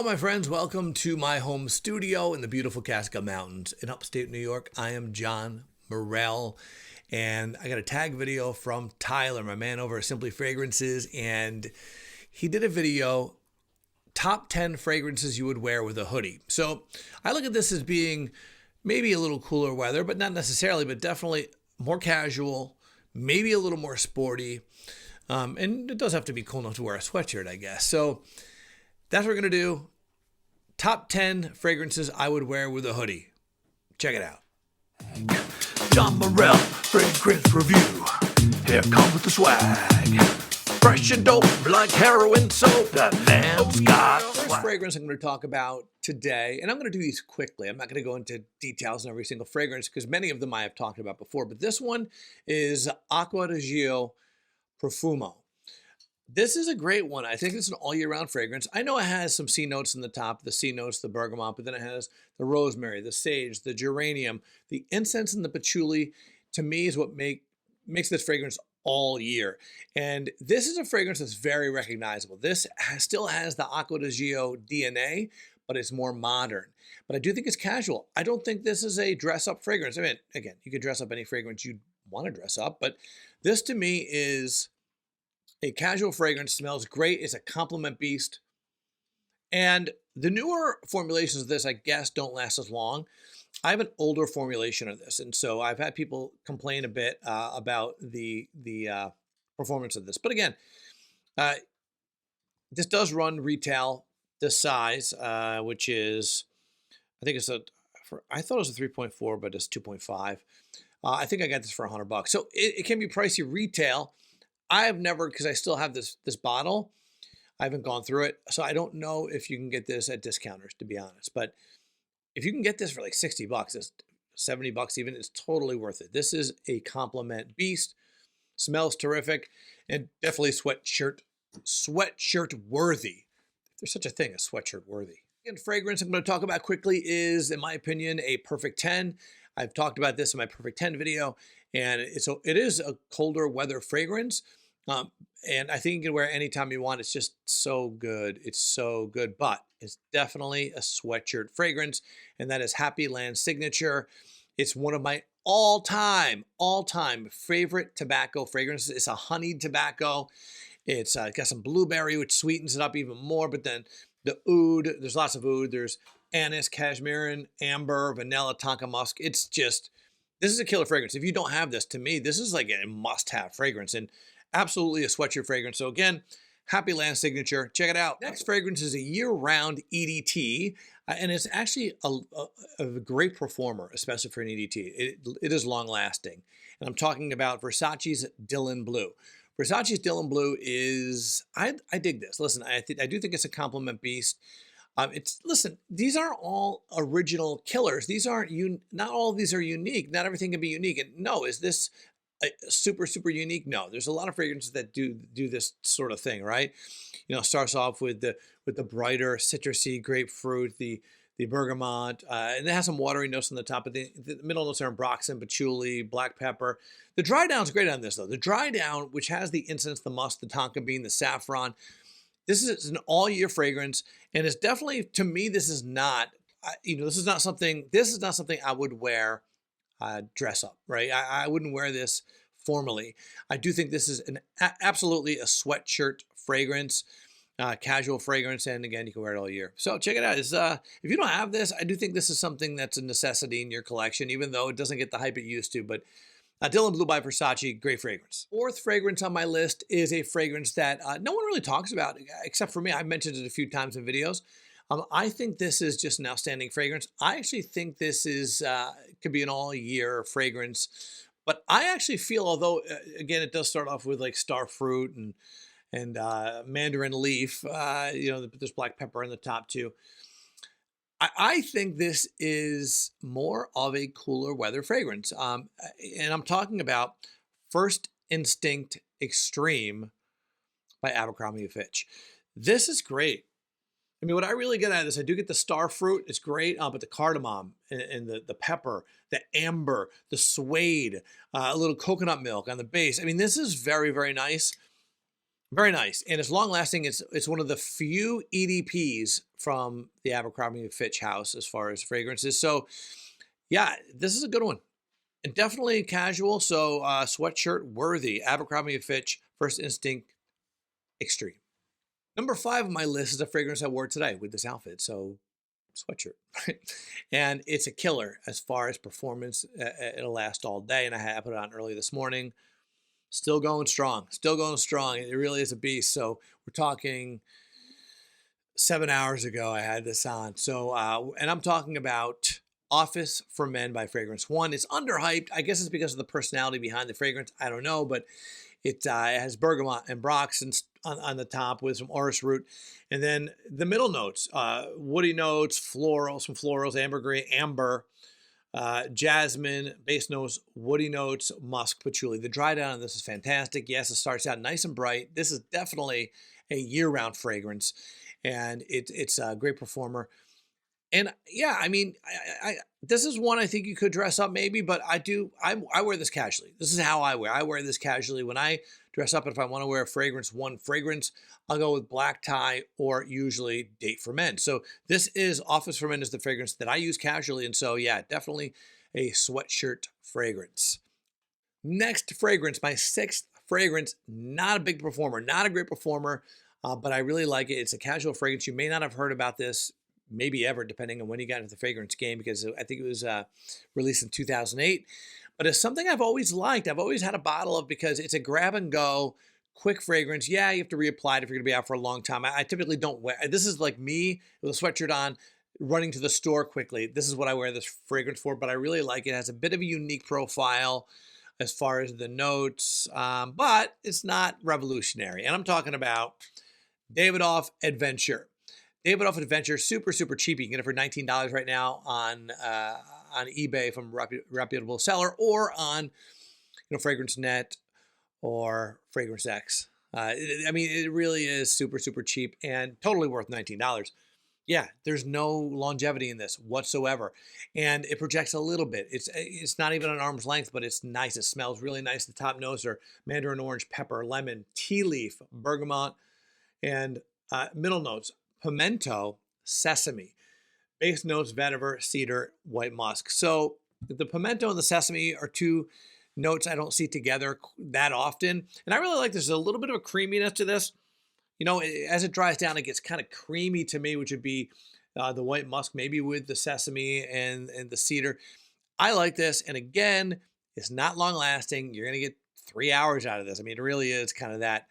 Hello, my friends. Welcome to my home studio in the beautiful Cascade Mountains in upstate New York. I am John Morell, and I got a tag video from Tyler, my man over at Simply Fragrances, and he did a video, top 10 fragrances you would wear with a hoodie. So I look at this as being maybe a little cooler weather, but not necessarily, but definitely more casual, maybe a little more sporty, and it does have to be cool enough to wear a sweatshirt, I guess. So that's what we're going to do. Top 10 fragrances I would wear with a hoodie. Check it out. John Morell, Fragrance Review. Here comes with the swag. Fresh and dope like heroin soap. That man's got First swag. fragrance I'm going to talk about today, and I'm going to do these quickly. I'm not going to go into details on every single fragrance because many of them I have talked about before. But this one is Acqua di Gio Profumo. This is a great one. I think it's an all year round fragrance. I know it has some C notes in the top, the C notes, the bergamot, but then it has the rosemary, the sage, the geranium, the incense, and the patchouli. To me, is what makes this fragrance all year. And this is a fragrance that's very recognizable. This still has the Acqua di Gio DNA, but it's more modern. But I do think it's casual. I don't think this is a dress up fragrance. I mean, again, you could dress up any fragrance you want to dress up, but this to me is a casual fragrance, smells great. It's a compliment beast. And the newer formulations of this, I guess, don't last as long. I have an older formulation of this. And so I've had people complain a bit about the performance of this. But again, this does run retail this size, which is, I think it's I thought it was a 3.4, but it's 2.5. I think I got this for $100. So it can be pricey retail. I have never, because I still have this bottle, I haven't gone through it. So I don't know if you can get this at discounters, to be honest. But if you can get this for like $60, it's $70 even, it's totally worth it. This is a compliment beast. Smells terrific, and definitely sweatshirt worthy. If there's such a thing as sweatshirt worthy. And fragrance I'm going to talk about quickly is, in my opinion, a perfect 10. I've talked about this in my perfect 10 video, and it is a colder weather fragrance. And I think you can wear it anytime you want. It's just so good. It's so good, but it's definitely a sweatshirt fragrance, and that is Happy Land Signature. It's one of my all-time favorite tobacco fragrances. It's a honeyed tobacco. It's got some blueberry, which sweetens it up even more, but then the oud, there's lots of oud. There's anise, cashmere, amber, vanilla, tonka musk. It's just, this is a killer fragrance. If you don't have this, to me, this is like a must-have fragrance, and absolutely a sweatshirt fragrance. So again, Happy Land Signature. Check it out. Next fragrance is a year-round EDT, and it's actually a great performer, especially for an EDT. It is long-lasting, and I'm talking about Versace's Dylan Blue. Versace's Dylan Blue is, I dig this. Listen, I do think it's a compliment beast. Listen, these aren't all original killers. These aren't, not all of these are unique. Not everything can be unique. And no, is this super unique? No, there's a lot of fragrances that do this sort of thing, right? You know, starts off with the brighter citrusy grapefruit, the bergamot, and it has some watery notes on the top. But the middle notes are ambroxan, patchouli, black pepper. The dry down's great on this though. The dry down, which has the incense, the musk, the tonka bean, the saffron. This is an all-year fragrance, and it's definitely, to me, this is not something I would wear dress up, right? I wouldn't wear this formally. I do think this is absolutely a sweatshirt fragrance, casual fragrance, and again, you can wear it all year. So check it out. If you don't have this, I do think this is something that's a necessity in your collection, even though it doesn't get the hype it used to, but Dylan Blue by Versace, great fragrance. Fourth fragrance on my list is a fragrance that no one really talks about, except for me. I've mentioned it a few times in videos. I think this is just an outstanding fragrance. I actually think this is could be an all-year fragrance. But I actually feel, although, again, it does start off with like star fruit and mandarin leaf, there's black pepper on the top too. I think this is more of a cooler weather fragrance. And I'm talking about First Instinct Extreme by Abercrombie & Fitch. This is great. I mean, what I really get out of this, I do get the star fruit. It's great, but the cardamom and the pepper, the amber, the suede, a little coconut milk on the base. I mean, this is very, very nice. Very nice, and it's long lasting. It's one of the few EDPs from the Abercrombie& and Fitch house as far as fragrances. So yeah, this is a good one. And definitely casual, so sweatshirt worthy. Abercrombie& and Fitch First Instinct Extreme. Number 5 on my list is a fragrance I wore today with this outfit. So sweatshirt, right? And it's a killer as far as performance. It'll last all day, and I put it on early this morning. Still going strong. Still going strong. It really is a beast. So we're talking 7 hours ago I had this on. So, and I'm talking about Office for Men by Fragrance One. It's underhyped. I guess it's because of the personality behind the fragrance. I don't know, but it has bergamot and brox and on the top with some orris root. And then the middle notes, woody notes, florals, some florals, amber, jasmine, base notes, woody notes, musk, patchouli. The dry down on this is fantastic. Yes, it starts out nice and bright. This is definitely a year-round fragrance, and it's a great performer. And yeah, I mean, this is one I think you could dress up maybe, but I wear this casually. This is how I wear. I wear this casually when I dress up. If I want to wear one fragrance, I'll go with black tie or usually Date for Men. So this is Office for Men is the fragrance that I use casually. And so yeah, definitely a sweatshirt fragrance. Next fragrance, my 6th fragrance, not a big performer, not a great performer, but I really like it. It's a casual fragrance. You may not have heard about this maybe ever, depending on when you got into the fragrance game, because I think it was released in 2008. But it's something I've always liked. I've always had a bottle of because it's a grab and go, quick fragrance. Yeah, you have to reapply it if you're going to be out for a long time. I typically don't wear. This is like me with a sweatshirt on, running to the store quickly. This is what I wear this fragrance for. But I really like it. It has a bit of a unique profile as far as the notes, but it's not revolutionary. And I'm talking about Davidoff Adventure. Davidoff Adventure, super, super cheap. You can get it for $19 right now on eBay from a reputable seller or on Fragrance Net or Fragrance X. I mean, it really is super, super cheap and totally worth $19. Yeah, there's no longevity in this whatsoever. And it projects a little bit. It's not even an arm's length, but it's nice. It smells really nice. The top notes are mandarin orange, pepper, lemon, tea leaf, bergamot, and middle notes, pimento, sesame. Base notes, vetiver, cedar, white musk. So the pimento and the sesame are two notes I don't see together that often. And I really like there's a little bit of a creaminess to this. As it dries down, it gets kind of creamy to me, which would be the white musk, maybe with the sesame and the cedar. I like this. And again, it's not long lasting. You're going to get 3 hours out of this. I mean, it really is kind of that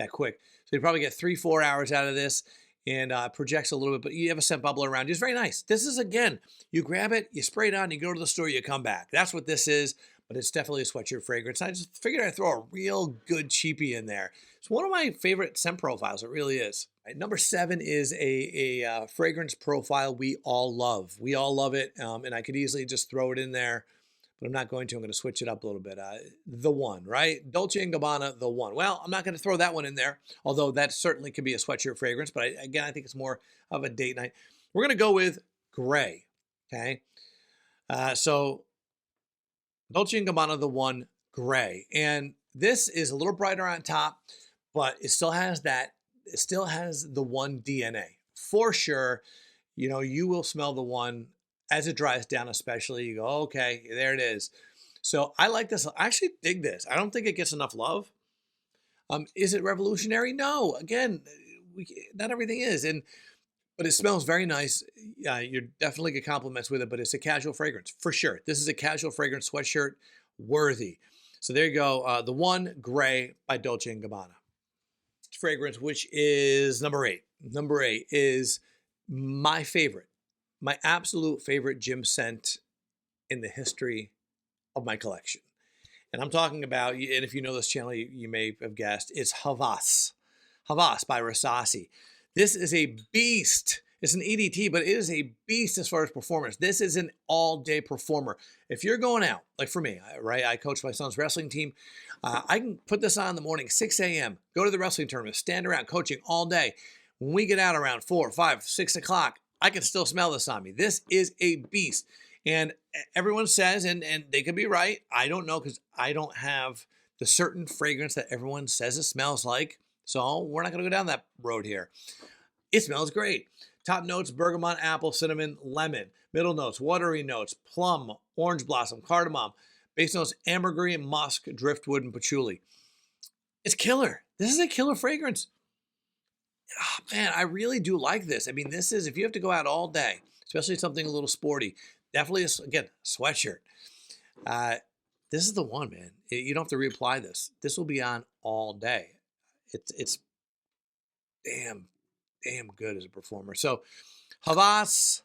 quick. So you probably get 3-4 hours out of this and projects a little bit, but you have a scent bubble around you. It's very nice. This is, again, you grab it, you spray it on, you go to the store, you come back. That's what this is, but it's definitely a sweatshirt fragrance. I just figured I'd throw a real good cheapie in there. It's one of my favorite scent profiles. It really is. Right, number 7 is a fragrance profile we all love. We all love it, and I could easily just throw it in there, but I'm not going to. I'm going to switch it up a little bit. The One, right? Dolce & Gabbana, The One. Well, I'm not going to throw that one in there, although that certainly could be a sweatshirt fragrance, but I think it's more of a date night. We're going to go with gray, okay? So Dolce & Gabbana, The One, gray. And this is a little brighter on top, but it still has the One DNA. For sure, you will smell the One as it dries down, especially. You go, okay, there it is. So I like this. I actually dig this. I don't think it gets enough love. Is it revolutionary? No. Again, not everything is. But it smells very nice. You definitely get compliments with it, but it's a casual fragrance for sure. This is a casual fragrance sweatshirt worthy. So there you go. The One, gray by Dolce & Gabbana. Fragrance, which is number 8. Number 8 is my absolute favorite gym scent in the history of my collection. And I'm talking about, and if you know this channel, you may have guessed, it's Havas. Havas by Rasasi. This is a beast. It's an EDT, but it is a beast as far as performance. This is an all-day performer. If you're going out, like for me, right? I coach my son's wrestling team. I can put this on in the morning, 6 a.m., go to the wrestling tournament, stand around coaching all day. When we get out around 4, 5, 6 o'clock, I can still smell this on me. This is a beast. And everyone says, and they could be right, I don't know because I don't have the certain fragrance that everyone says it smells like. So we're not going to go down that road here. It smells great. Top notes, bergamot, apple, cinnamon, lemon. Middle notes, watery notes, plum, orange blossom, cardamom. Base notes, ambergris, musk, driftwood, and patchouli. It's killer. This is a killer fragrance. Oh, man, I really do like this. I mean, this is, if you have to go out all day, especially something a little sporty, definitely, again, sweatshirt. This is the one, man. You don't have to reapply this. This will be on all day. It's damn good as a performer. So Havas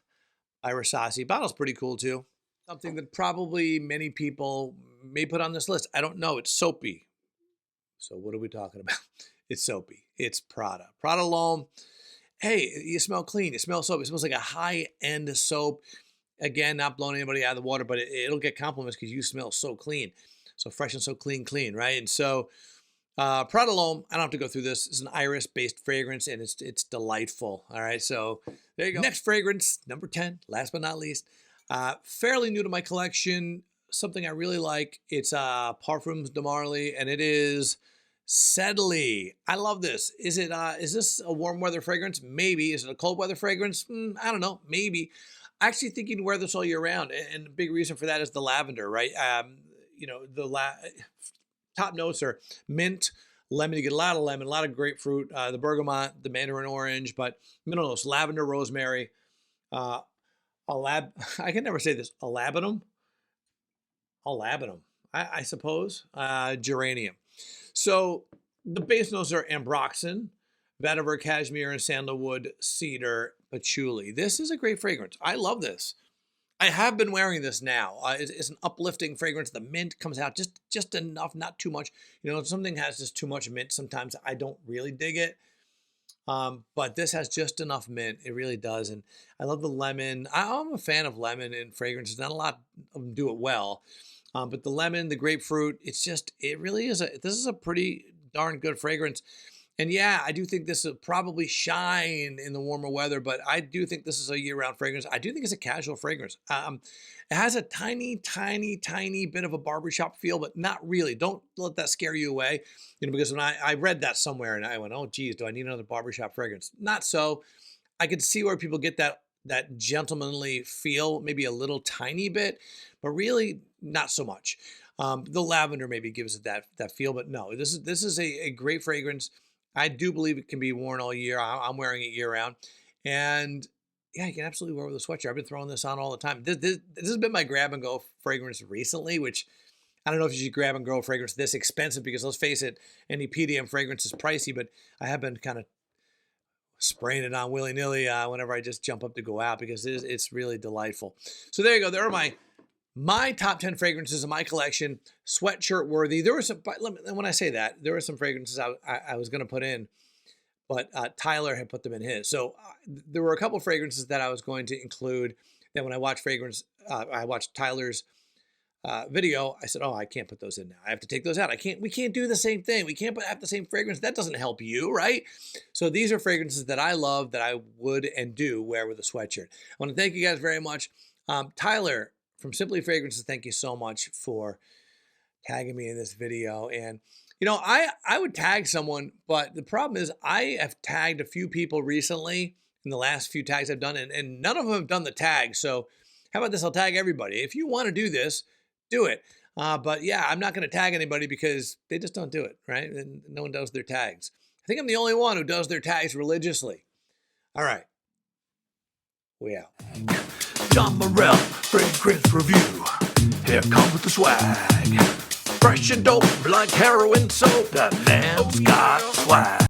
by Rasasi. Bottle's pretty cool too. Something that probably many people may put on this list. I don't know. It's soapy. So what are we talking about? It's soapy. It's Prada. Prada L'Homme. Hey, you smell clean. You smell soap. It smells like a high-end soap. Again, not blowing anybody out of the water, but it'll get compliments because you smell so clean. So fresh and so clean, right? And so Prada L'Homme, I don't have to go through this. It's an iris-based fragrance, and it's delightful. All right, so there you go. Next fragrance, number 10, last but not least. Fairly new to my collection, something I really like. It's Parfums de Marly, and it is Sedley. I love this. Is this a warm weather fragrance? Maybe. Is it a cold weather fragrance? I don't know. Maybe. I actually think you can wear this all year round, and the big reason for that is the lavender, right? Top notes are mint, lemon. You get a lot of lemon, a lot of grapefruit, the bergamot, the mandarin orange, but middle notes, lavender, rosemary, I can never say this, alabinum, I suppose, geranium. So the base notes are ambroxan, vetiver, cashmere, and sandalwood, cedar, patchouli. This is a great fragrance. I love this. I have been wearing this now. It's an uplifting fragrance. The mint comes out just enough, not too much. You know, if something has just too much mint, sometimes I don't really dig it. But this has just enough mint. It really does. And I love the lemon. I'm a fan of lemon in fragrances. Not a lot of them do it well. But the lemon, the grapefruit, it really is this is a pretty darn good fragrance. And yeah, I do think this will probably shine in the warmer weather, but I do think this is a year-round fragrance. I do think it's a casual fragrance. It has a tiny bit of a barbershop feel, but not really. Don't let that scare you away. Because when I read that somewhere and I went, oh, geez, do I need another barbershop fragrance? Not so. I could see where people get that gentlemanly feel, maybe a little tiny bit, but really not so much. The lavender maybe gives it that feel, but no, this is a great fragrance. I do believe it can be worn all year. I'm wearing it year round. And yeah, you can absolutely wear it with a sweatshirt. I've been throwing this on all the time. This has been my grab and go fragrance recently, which I don't know if you should grab and go fragrance this expensive because let's face it, any PDM fragrance is pricey, but I have been kind of spraying it on willy-nilly whenever I just jump up to go out because it's really delightful. So there you go. There are my top 10 fragrances in my collection, sweatshirt worthy. There were some, when I say that, there were some fragrances I was going to put in, but Tyler had put them in his. So there were a couple fragrances that I was going to include that when I watched I watched Tyler's video, I said, oh, I can't put those in now. I have to take those out. We can't do the same thing. We can't have the same fragrance. That doesn't help you, right? So these are fragrances that I love that I would and do wear with a sweatshirt. I want to thank you guys very much. Tyler from Simply Fragrances, thank you so much for tagging me in this video. And, I would tag someone, but the problem is I have tagged a few people recently in the last few tags I've done, and none of them have done the tag. So how about this? I'll tag everybody. If you want to do this, do it. But yeah, I'm not going to tag anybody because they just don't do it, right? And no one does their tags. I think I'm the only one who does their tags religiously. All right. We out. John Morrell, fragrance review. Here comes with the swag. Fresh and dope like heroin soap. That man's got swag.